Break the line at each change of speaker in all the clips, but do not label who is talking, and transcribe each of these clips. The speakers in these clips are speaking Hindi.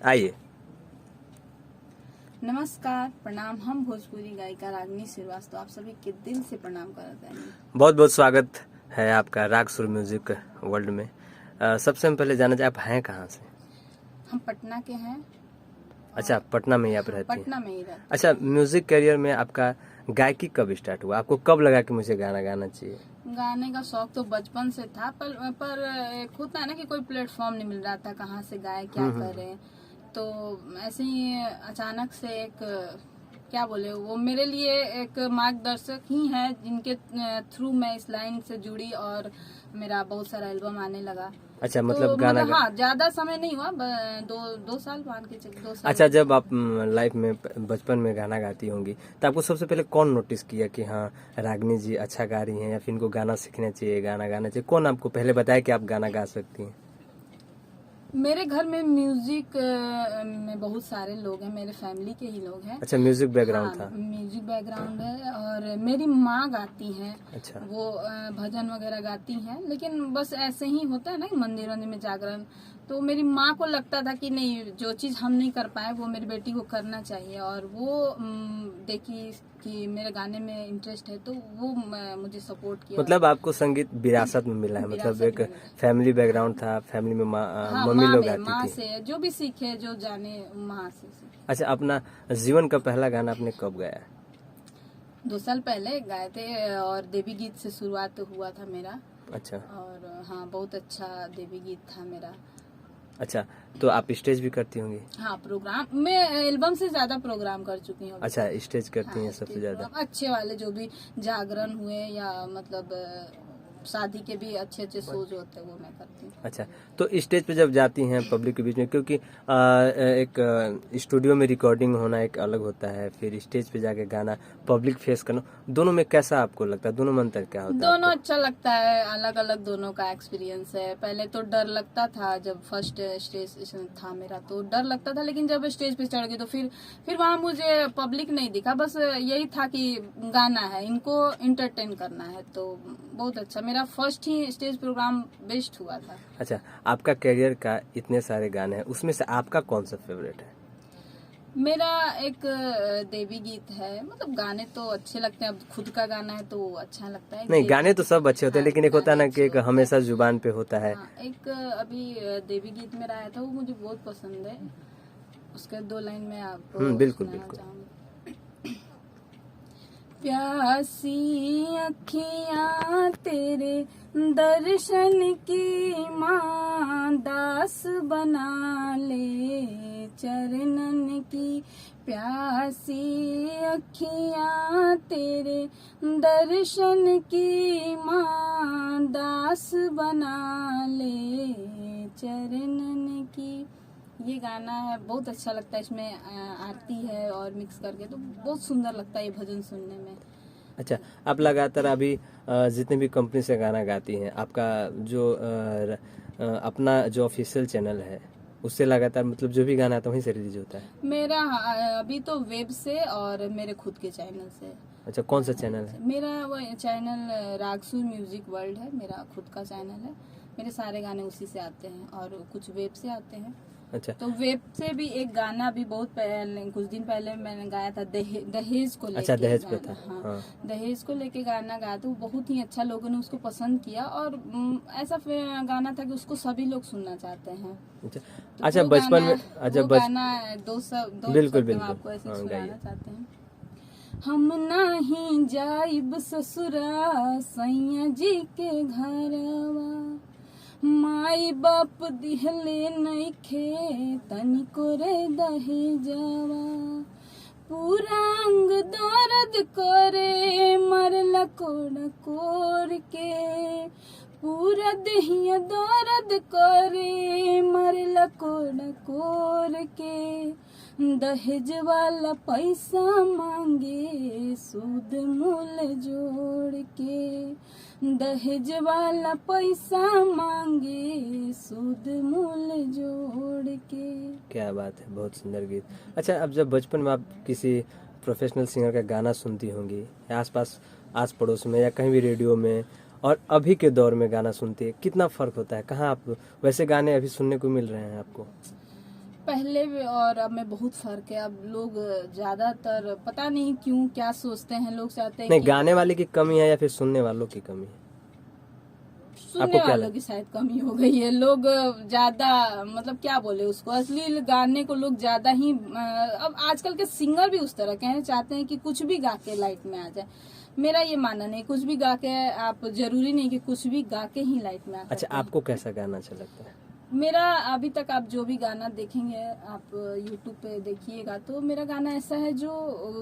आइए।
नमस्कार, प्रणाम। हम भोजपुरी गायिका रागिनी श्रीवास्तव आप सभी के दिल से प्रणाम करते हैं।
बहुत बहुत स्वागत है आपका राग सुर म्यूजिक वर्ल्ड में। सबसे पहले जानना चाहिए आप हैं कहाँ से?
हम पटना के हैं।
अच्छा, पटना में ही आप रहती हैं?
पटना में ही रहते।
अच्छा, म्यूजिक करियर में आपका गायकी कब स्टार्ट हुआ? आपको कब लगा कि मुझे गाना गाना चाहिए?
गाने का शौक तो बचपन से था, पर एक होता है ना कि कोई प्लेटफॉर्म नहीं मिल रहा था, कहाँ से गाए क्या करें। तो ऐसे ही अचानक से एक क्या बोले, वो मेरे लिए एक मार्गदर्शक ही है जिनके थ्रू मैं इस लाइन से जुड़ी और मेरा बहुत सारा एल्बम आने लगा।
अच्छा,
तो
मतलब गाना
हाँ, ज्यादा समय नहीं हुआ, दो साल मान के चलिए, 2 साल।
अच्छा, जब आप लाइफ में बचपन में गाना गाती होंगी तो आपको सबसे पहले कौन नोटिस किया कि हाँ रागिनी जी अच्छा गा रही हैं या फिर इनको गाना सीखना चाहिए, गाना गाना चाहिए? कौन आपको पहले बताया कि आप गाना गा सकती हैं?
मेरे घर में म्यूजिक में बहुत सारे लोग हैं, मेरे फैमिली के ही लोग हैं।
अच्छा, म्यूजिक बैकग्राउंड था।
म्यूजिक बैकग्राउंड है और मेरी माँ गाती हैं।
अच्छा,
वो भजन वगैरह गाती हैं, लेकिन बस ऐसे ही होता है ना मंदिर वंदिर में जागरण। तो मेरी माँ को लगता था कि नहीं, जो चीज हम नहीं कर पाए वो मेरी बेटी को करना चाहिए, और वो देखी कि मेरे गाने में इंटरेस्ट है तो वो मुझे सपोर्ट किया।
मतलब आपको संगीत विरासत में मिला है, मतलब एक फैमिली बैकग्राउंड था, फैमिली में
हाँ,
मम्मी लोग
माँ
गाती थी।
से जो भी सीखे, जो जाने माँ से।
अच्छा, अपना जीवन का पहला गाना आपने कब गाया?
2 साल पहले गाए थे और देवी गीत से शुरुआत हुआ था मेरा।
अच्छा।
और हाँ, बहुत अच्छा देवी गीत था मेरा।
अच्छा, तो आप स्टेज भी करती होंगी?
हाँ, प्रोग्राम मैं एल्बम से ज्यादा प्रोग्राम कर चुकी हूँ।
अच्छा, स्टेज करती
हाँ,
हैं सबसे ज्यादा?
अच्छे वाले जो भी जागरण हुए या मतलब शादी के भी अच्छे अच्छे शोज होते हैं वो मैं करती हूँ।
अच्छा, तो स्टेज पे जब जाती हैं पब्लिक के बीच में, क्योंकि एक स्टूडियो में रिकॉर्डिंग होना एक अलग होता है, फिर स्टेज पे जाके गाना पब्लिक फेस करना, दोनों में कैसा आपको लगता है? दोनों में अंतर क्या होता है?
दोनों अच्छा लगता है, अलग अलग दोनों का एक्सपीरियंस है। पहले तो डर लगता था, जब फर्स्ट स्टेज था मेरा तो डर लगता था, लेकिन जब स्टेज पे चढ़ गई तो फिर वहाँ मुझे पब्लिक नहीं दिखा, बस यही था कि गाना है, इनको इंटरटेन करना है। तो बहुत अच्छा, मेरा फर्स्ट ही स्टेज प्रोग्राम बेस्ट हुआ था।
अच्छा, आपका करियर का इतने सारे गाने हैं, उसमें से आपका कौन सा फेवरेट है?
मेरा एक देवी गीत है। मतलब गाने तो अच्छे लगते हैं, अब खुद का गाना है तो अच्छा लगता है।
नहीं, गाने तो सब अच्छे होते हैं,
हाँ,
लेकिन एक होता है ना कि एक
गाने अच्छे
हमेशा जुबान पे होता है।
हाँ, एक अभी देवी गीत मेरा आया था, वो मुझे बहुत पसंद है। उसके 2 लाइन में आपको
बिल्कुल
सुनाना
बिल्कुल।
चाहूंगी। प्यासी अखियां तेरे दर्शन की माँ, दास बना ले चरणन की। प्यासी अखियां तेरे दर्शन की माँ, दास बना ले चरणन की। ये गाना है, बहुत अच्छा लगता है। इसमें आरती है और मिक्स करके तो बहुत सुंदर लगता है ये भजन सुनने में।
अच्छा, आप लगातार अभी जितने भी कंपनी से गाना गाती हैं, आपका जो अपना जो ऑफिशियल चैनल है उससे लगातार मतलब जो भी गाना आता है वहीं से रिलीज होता है?
मेरा अभी तो वेब से और मेरे खुद के चैनल से।
अच्छा, कौन सा चैनल है?
मेरा वो चैनल रागसुर म्यूजिक वर्ल्ड है, मेरा खुद का चैनल है। मेरे सारे गाने उसी से आते हैं और कुछ वेब से आते हैं।
अच्छा,
तो वेब से भी एक गाना भी बहुत पहले, कुछ दिन पहले मैंने गाया था, दहेज को लेके।
अच्छा, दहेज पे था।
हाँ,
हाँ।
दहेज को लेके गाना गाया था, वो बहुत ही अच्छा, लोगों ने उसको पसंद किया और ऐसा गाना था कि उसको सभी लोग सुनना चाहते हैं।
अच्छा,
तो
अच्छा,
वो
बचपन में
वो गाना दो
बिल्कुल
शब्द
बिल्कुल,
हम आपको ऐसे
हाँ,
सुनाना
गाइए।
चाहते हैं। हम नहीं जाइब ससुरा सैया जी के घरवा, माई बाप दिहले नइखे तनिको रे दहेजवा। पूरा अंग दर्द करे मरला कोड़ कोड़ के, पूरा देहिया दर्द करे मरला कोड़ कोड़ के। दहेज वाला पैसा मांगे सूद मूल जोड़ के, दहेज वाला पैसा मांगे सूद मूल जोड़ के।
क्या बात है, बहुत सुंदर गीत। अच्छा, अब जब बचपन में आप किसी प्रोफेशनल सिंगर का गाना सुनती होंगी या आसपास आस पड़ोस में या कहीं भी रेडियो में, और अभी के दौर में गाना सुनती है, कितना फर्क होता है? कहाँ आप वैसे गाने अभी सुनने को मिल रहे हैं आपको?
पहले और अब में बहुत फर्क है। अब लोग ज्यादातर पता नहीं क्यों क्या सोचते हैं, लोग चाहते हैं
नहीं,
कि
गाने वाले की कमी है या फिर सुनने वालों की कमी है?
सुनने
आपको क्या
वालों की शायद कमी हो गई है। लोग ज्यादा मतलब क्या बोले उसको, असली गाने को लोग ज्यादा ही अब आजकल के सिंगर भी उस तरह के हैं, चाहते हैं कि कुछ भी गा के लाइट में आ जाए। मेरा ये मानना नहीं, कुछ भी गा के आप, जरूरी नहीं कि कुछ भी गा के ही लाइट में आ
अच्छा,
सकते हैं।
आपको कैसा गाना अच्छा लगता है?
मेरा अभी तक आप जो भी गाना देखेंगे, आप यूट्यूब पे देखिएगा, तो मेरा गाना ऐसा है जो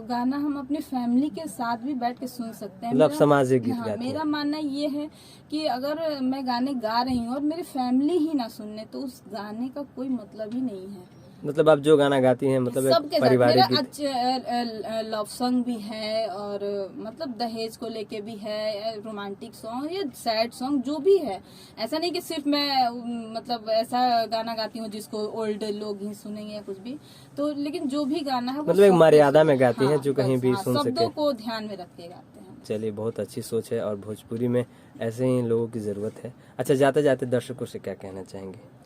गाना हम अपनी फैमिली के साथ भी बैठ के सुन सकते हैं।
मतलब
मेरा-
सामाजिक गीत
हाँ,
गाते हैं?
मेरा मानना ये है कि अगर मैं गाने गा रही हूँ और मेरी फैमिली ही ना सुनने, तो उस गाने का कोई मतलब ही नहीं है।
मतलब आप जो गाना गाती हैं मतलब एक
सबके साथ मेरा
पारिवारिक गीत?
लव सॉन्ग भी है, और मतलब दहेज को लेके भी है, रोमांटिक सॉन्ग या सैड सॉन्ग जो भी है। ऐसा नहीं कि सिर्फ मैं मतलब ऐसा गाना गाती हूँ जिसको ओल्ड लोग ही सुनेंगे या कुछ भी। तो लेकिन जो भी गाना है वो
मतलब एक
सबके
मर्यादा
साथ-
में गाती हैं जो
बस,
कहीं भी
हाँ,
सुन
शब्दों
सके।
को ध्यान में रख के गाते हैं।
चलिए, बहुत अच्छी सोच है और भोजपुरी में ऐसे ही लोगों की ज़रूरत है। अच्छा, जाते जाते दर्शकों से क्या कहना चाहेंगे?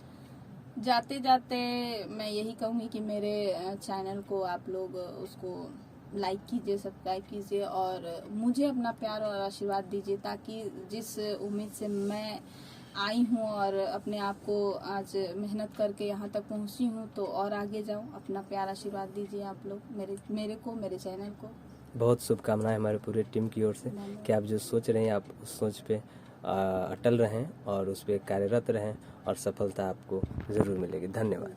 जाते जाते मैं यही कहूंगी कि मेरे चैनल को आप लोग उसको लाइक कीजिए, सब्सक्राइब कीजिए, और मुझे अपना प्यार और आशीर्वाद दीजिए, ताकि जिस उम्मीद से मैं आई हूँ और अपने आप को आज मेहनत करके यहाँ तक पहुँची हूँ, तो और आगे जाऊँ। अपना प्यार आशीर्वाद दीजिए आप लोग मेरे चैनल को।
बहुत शुभकामनाएं हमारे पूरे टीम की ओर से कि आप जो सोच रहे हैं आप उस सोच पे अटल रहें और उस पर कार्यरत रहें और सफलता आपको ज़रूर मिलेगी। धन्यवाद।